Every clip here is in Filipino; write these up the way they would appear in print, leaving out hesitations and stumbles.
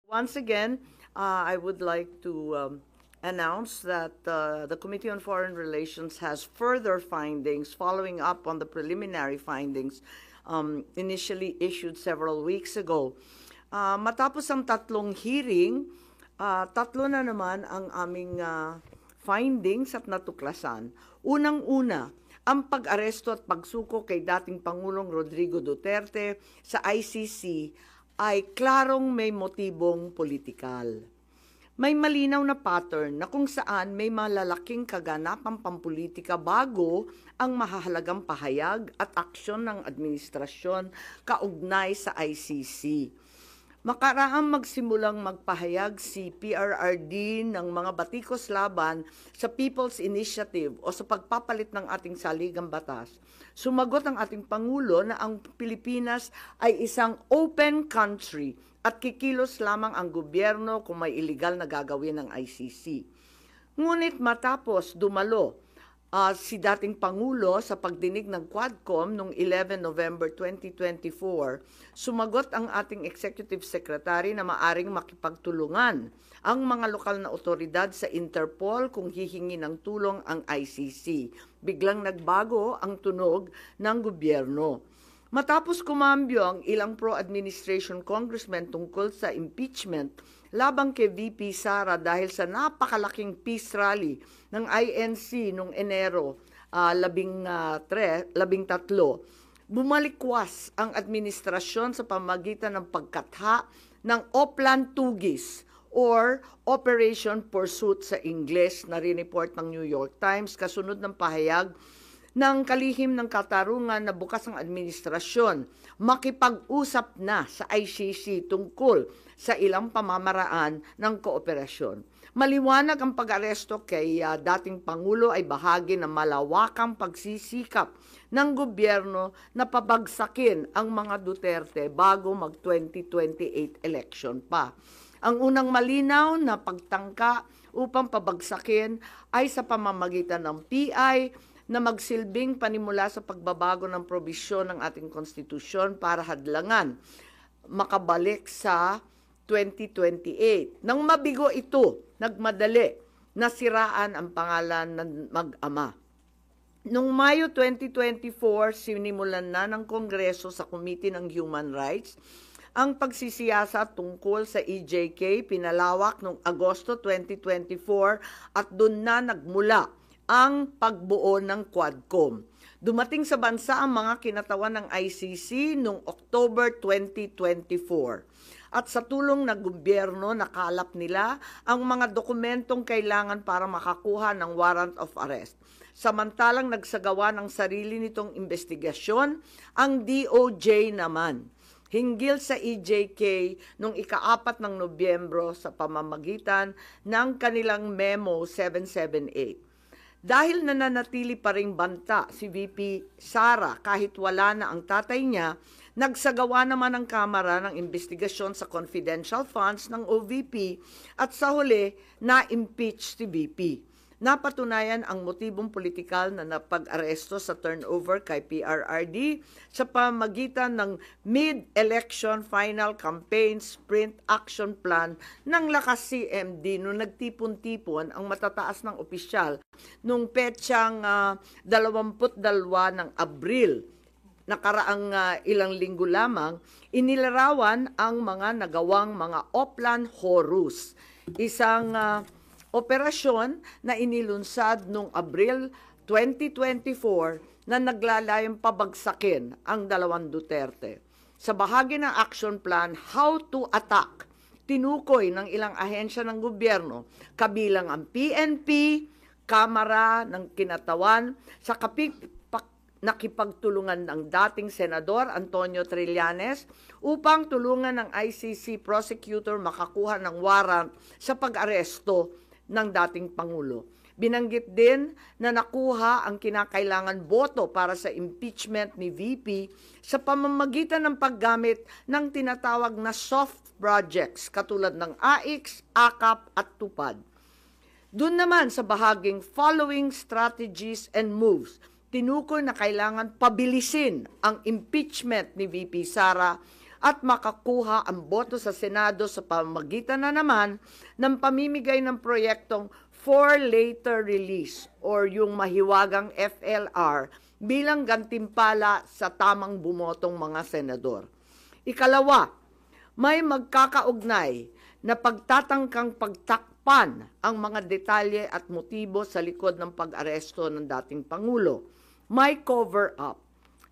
Once again, I would like to announce that the Committee on Foreign Relations has further findings following up on the preliminary findings initially issued several weeks ago. Matapos ang tatlong hearing, tatlo na naman ang aming findings at natuklasan. Unang-una, ang pag-aresto at pagsuko kay dating Pangulong Rodrigo Duterte sa ICC ay klarong may motibong politikal. May malinaw na pattern na kung saan may malalaking kaganapang pampolitika bago ang mahahalagang pahayag at aksyon ng administrasyon kaugnay sa ICC. Makaraang magsimulang magpahayag si PRRD ng mga batikos laban sa People's Initiative o sa pagpapalit ng ating saligang batas, sumagot ang ating Pangulo na ang Pilipinas ay isang open country at kikilos lamang ang gobyerno kung may illegal na gagawin ng ICC. Ngunit matapos dumalo si dating Pangulo sa pagdinig ng Quadcom noong 11 November 2024, sumagot ang ating Executive Secretary na maaring makipagtulungan ang mga lokal na otoridad sa Interpol kung hihingi ng tulong ang ICC. Biglang nagbago ang tunog ng gobyerno. Matapos kumambyo ang ilang pro-administration congressmen tungkol sa impeachment labang kay VP Sara dahil sa napakalaking peace rally ng INC noong Enero 13, bumalikwas ang administrasyon sa pamamagitan ng pagkatha ng Oplan Tugis or Operation Pursuit sa Ingles na rineport ng New York Times kasunod ng pahayag ng kalihim ng katarungan na bukas ang administrasyon makipag-usap na sa ICC tungkol sa ilang pamamaraan ng kooperasyon. Maliwanag ang pag-aresto kay dating Pangulo ay bahagi ng malawakang pagsisikap ng gobyerno na pabagsakin ang mga Duterte bago mag-2028 election pa. Ang unang malinaw na pagtangka upang pabagsakin ay sa pamamagitan ng PI na magsilbing panimula sa pagbabago ng probisyon ng ating konstitusyon para hadlangan makabalik sa 2028. Nang mabigo ito, nagmadali na siraan ang pangalan ng mag-ama. Noong Mayo 2024, sinimulan na ng Kongreso sa Committee ng Human Rights ang pagsisiyasa tungkol sa EJK, pinalawak noong Agosto 2024 at doon na nagmula ang pagbuo ng Quadcom. Dumating sa bansa ang mga kinatawan ng ICC noong October 2024. At sa tulong ng gobyerno, nakalap nila ang mga dokumentong kailangan para makakuha ng warrant of arrest. Samantalang nagsagawa ng sarili nitong investigasyon, ang DOJ naman hinggil sa EJK noong ika-4 ng Nobyembro sa pamamagitan ng kanilang Memo 778. Dahil nananatili pa ring banta si VP Sara kahit wala na ang tatay niya, nagsagawa naman ang Kamara ng investigasyon sa confidential funds ng OVP at sa huli na-impeach si VP. Napatunayan ang motibong politikal na napag-aresto sa turnover kay PRRD sa pamamagitan ng mid-election final campaign sprint action plan ng Lakas CMD noong nagtipon-tipon ang matataas ng opisyal noong petsang 22 ng Abril. Nakaraang ilang linggo lamang, inilarawan ang mga nagawang mga Oplan Horus, isang operasyon na inilunsad noong Abril 2024 na naglalayong pabagsakin ang dalawang Duterte. Sa bahagi ng action plan, How to Attack, tinukoy ng ilang ahensya ng gobyerno, kabilang ang PNP, Kamara ng Kinatawan, sa nakipagtulungan ng dating Senador Antonio Trillanes upang tulungan ng ICC prosecutor makakuha ng warrant sa pag-aresto ng dating Pangulo. Binanggit din na nakuha ang kinakailangan boto para sa impeachment ni VP sa pamamagitan ng paggamit ng tinatawag na soft projects katulad ng AIX, AKAP at TUPAD. Doon naman sa bahaging following strategies and moves, tinukoy na kailangan pabilisin ang impeachment ni VP Sara at makakuha ang boto sa Senado sa pamamagitan na naman ng pamimigay ng proyektong for later release or yung mahiwagang FLR bilang gantimpala sa tamang bumotong mga senador. Ikalawa, may magkakaugnay na pagtatangkang pagtakpan ang mga detalye at motibo sa likod ng pag-aresto ng dating Pangulo. May cover-up.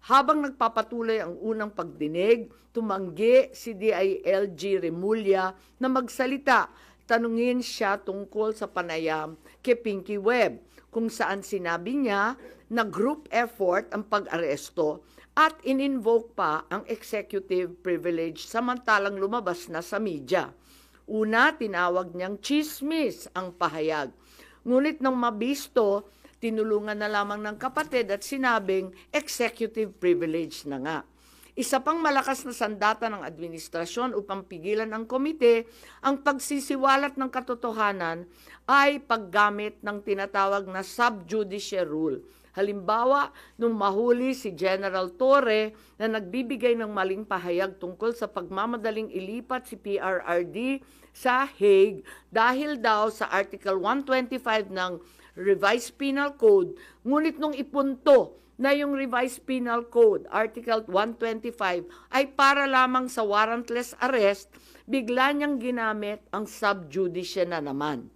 Habang nagpapatuloy ang unang pagdinig, tumanggi si DILG Remulla na magsalita. Tanungin siya tungkol sa panayam kay Pinky Webb, kung saan sinabi niya na group effort ang pag-aresto at in-invoke pa ang executive privilege samantalang lumabas na sa media. Una, tinawag niyang chismis ang pahayag. Ngunit nang mabisto, tinulungan na lamang ng kapatid at sinabing executive privilege na nga. Isa pang malakas na sandata ng administrasyon upang pigilan ang komite ang pagsisiwalat ng katotohanan ay paggamit ng tinatawag na sub-judice rule. Halimbawa, nung mahuli si General Torre na nagbibigay ng maling pahayag tungkol sa pagmamadaling ilipat si PRRD sa Hague dahil daw sa Article 125 ng Revised Penal Code, ngunit nung ipunto na yung Revised Penal Code, Article 125, ay para lamang sa warrantless arrest, bigla niyang ginamit ang sub-judice na naman.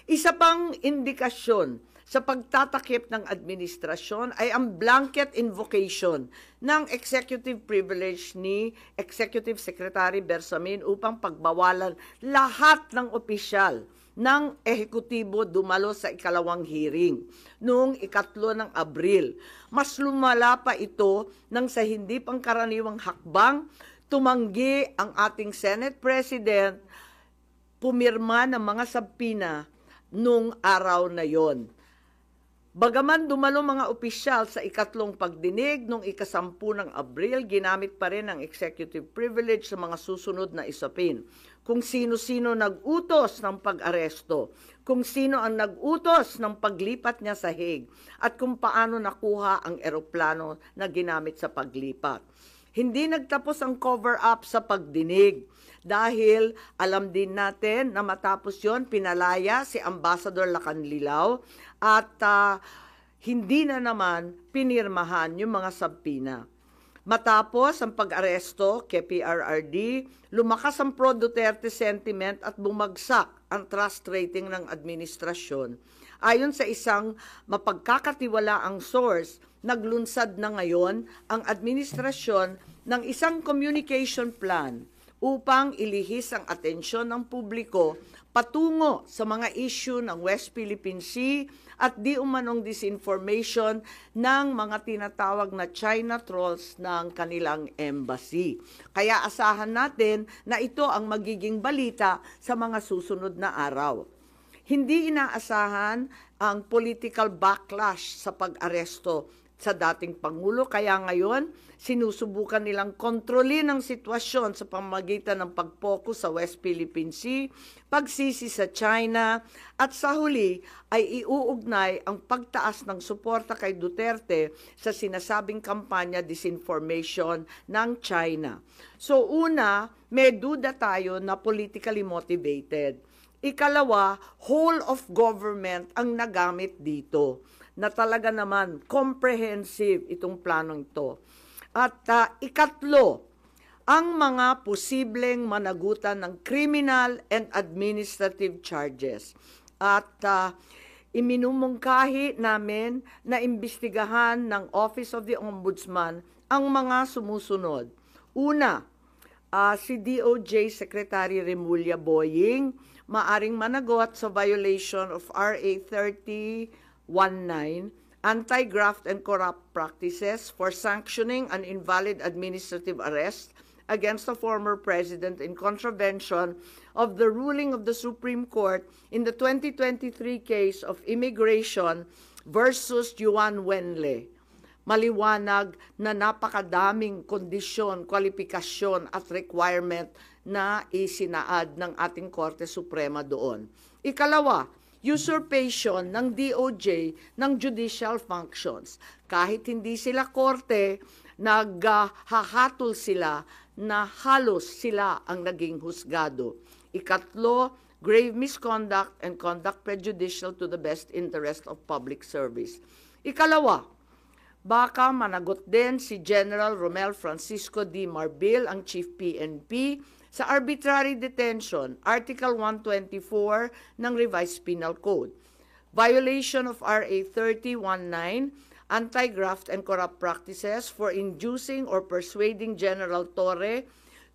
Isa pang indikasyon sa pagtatakip ng administrasyon ay ang blanket invocation ng executive privilege ni Executive Secretary Bersamin upang pagbawalan lahat ng opisyal ng ehekutibo dumalo sa ikalawang hearing noong 3 ng Abril. Mas lumala pa ito nang sa hindi pangkaraniwang hakbang, tumanggi ang ating Senate President pumirma ng mga sabpina noong araw na yon. Bagaman dumalo mga opisyal sa ikatlong pagdinig noong 10 ng Abril, ginamit pa rin ang executive privilege sa mga susunod na isapin. Kung sino-sino nag-utos ng pag-aresto, kung sino ang nag-utos ng paglipat niya sa Hague, at kung paano nakuha ang eroplano na ginamit sa paglipat. Hindi nagtapos ang cover-up sa pagdinig dahil alam din natin na matapos yon pinalaya si Ambassador Lacanlilao at hindi na naman pinirmahan yung mga sabpina. Matapos ang pag-aresto kay PRRD, lumakas ang pro-Duterte sentiment at bumagsak ang trust rating ng administrasyon. Ayon sa isang mapagkakatiwalaang source, naglunsad na ngayon ang administrasyon ng isang communication plan upang ilihis ang atensyon ng publiko patungo sa mga issue ng West Philippine Sea at di umanong disinformation ng mga tinatawag na China trolls ng kanilang embassy. Kaya asahan natin na ito ang magiging balita sa mga susunod na araw. Hindi inaasahan ang political backlash sa pag-aresto sa dating Pangulo, kaya ngayon sinusubukan nilang kontrolin ang sitwasyon sa pamamagitan ng pag-focus sa West Philippine Sea, pagsisi sa China, at sa huli ay iuugnay ang pagtaas ng suporta kay Duterte sa sinasabing kampanya disinformation ng China. So una, may duda tayo na politically motivated. Ikalawa, whole of government ang nagamit dito na talaga naman comprehensive itong planong ito. At ikatlo, ang mga posibleng managutan ng criminal and administrative charges. At iminumungkahi namin na imbestigahan ng Office of the Ombudsman ang mga sumusunod. Una, si DOJ Secretary Remulla Boying maaring managot sa violation of RA 3019, Anti-Graft and Corrupt Practices for sanctioning an invalid administrative arrest against a former president in contravention of the ruling of the Supreme Court in the 2023 case of Immigration versus Juan Wenle. Maliwanag na napakadaming kondisyon, kwalifikasyon at requirement na isinaad ng ating Korte Suprema doon. Ikalawa, usurpation ng DOJ ng judicial functions. Kahit hindi sila korte, naghahatol sila na halos sila ang naging husgado. Ikatlo, grave misconduct and conduct prejudicial to the best interest of public service. Ikalawa, baka managot din si General Romel Francisco D. Marbil, ang Chief PNP, sa arbitrary detention, Article 124 ng Revised Penal Code. Violation of RA 3019, anti-graft and corrupt practices for inducing or persuading General Torre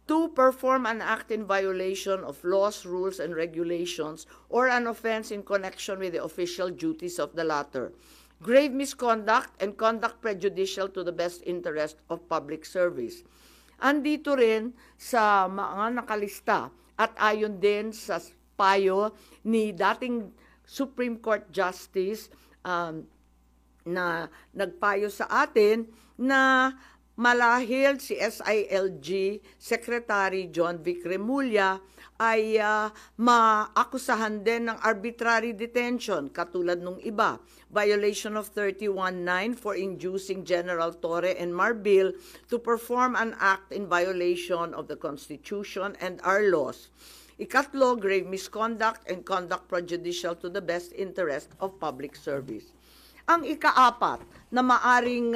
to perform an act in violation of laws, rules, and regulations or an offense in connection with the official duties of the latter. Grave misconduct and conduct prejudicial to the best interest of public service. Andito rin sa mga nakalista at ayon din sa payo ni dating Supreme Court Justice na nagpayo sa atin na malahil si SILG Secretary John Vic Remulla ay maakusahan din ng arbitrary detention katulad nung iba. Violation of 319 for inducing General Torre and Marbil to perform an act in violation of the Constitution and our laws. Ikatlo, grave misconduct and conduct prejudicial to the best interest of public service. Ang ikaapat na maaring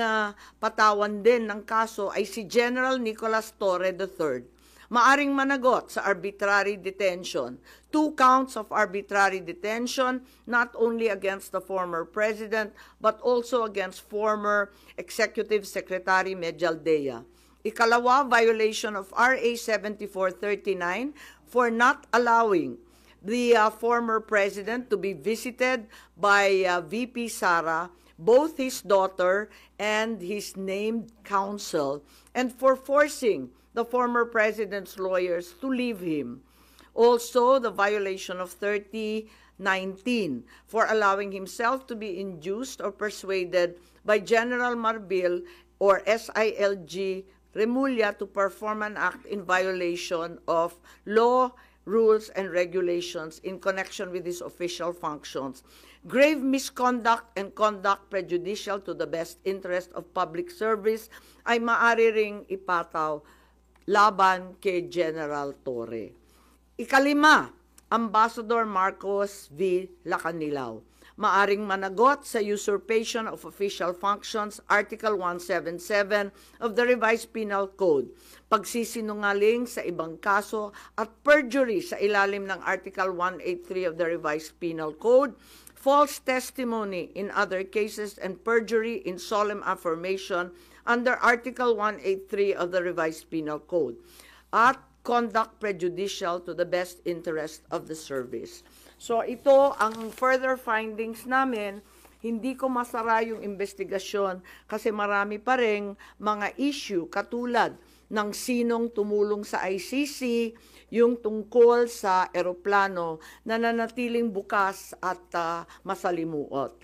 patawan din ng kaso ay si General Nicolas Torre III. Maaring managot sa arbitrary detention. 2 counts of arbitrary detention, not only against the former president, but also against former Executive Secretary Medialdea. Ikalawa, violation of RA 7439 for not allowing the former president to be visited by VP Sara, both his daughter and his named counsel, and for forcing the former president's lawyers to leave him. Also, the violation of 3019 for allowing himself to be induced or persuaded by General Marbil or SILG Remulla to perform an act in violation of law, rules, and regulations in connection with his official functions. Grave misconduct and conduct prejudicial to the best interest of public service ay maaari ring ipataw laban kay General Torre. Ikalima, Ambassador Marcos V. Lacanilao. Maaring managot sa usurpation of official functions, Article 177 of the Revised Penal Code, pagsisinungaling sa ibang kaso at perjury sa ilalim ng Article 183 of the Revised Penal Code, false testimony in other cases, and perjury in solemn affirmation under Article 183 of the Revised Penal Code, at conduct prejudicial to the best interest of the service. So ito ang further findings namin. Hindi ko masara yung investigasyon kasi marami pa ring mga issue katulad ng sinong tumulong sa ICC, yung tungkol sa eroplano na nanatiling bukas at masalimuot.